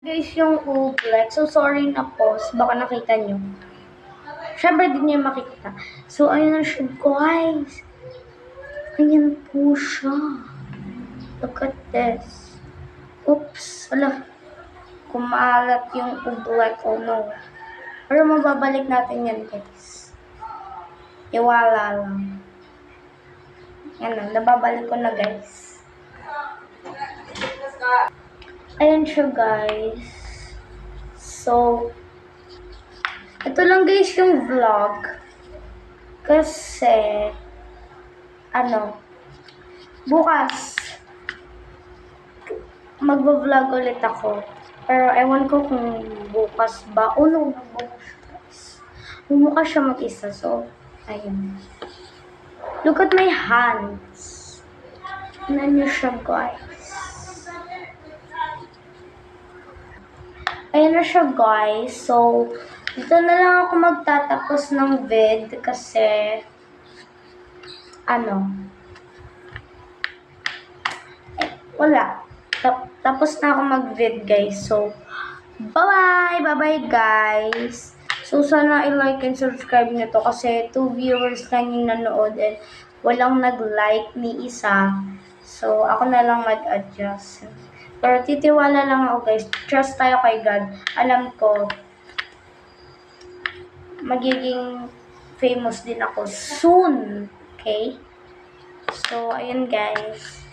Guys, yung Ublex. So, sorry na pause. Baka nakita nyo. Siyempre, di nyo makita. So, ayun na siya, guys. Ayan po siya. Look at this. Oops. Ala. Kumalat yung Ublex. Oh, no. Pero mababalik natin yan, guys. Iwala lang. Yan na. Nababalik ko na, guys. Ayan siya, guys. So, ito lang guys yung vlog. Kasi, bukas, magbablog ulit ako. Pero ewan ko kung bukas ba. Oh no, bukas guys. Bumukas siya mag-isa. So, ayun. Look at my hands. Tignan niyo siya, guys. Ayan na siya, guys. So, dito na lang ako magtatapos ng vid kasi, wala. Tapos na ako mag-vid, guys. So, bye-bye! Bye-bye, guys! So, sana i-like and subscribe nyo to kasi 2 viewers lang yung nanood and walang nag-like ni isa. So, ako na lang mag-adjust. Pero titiwala lang ako, guys. Trust tayo kay God. Alam ko, magiging famous din ako soon. Okay? So, ayun, guys.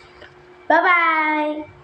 Bye-bye!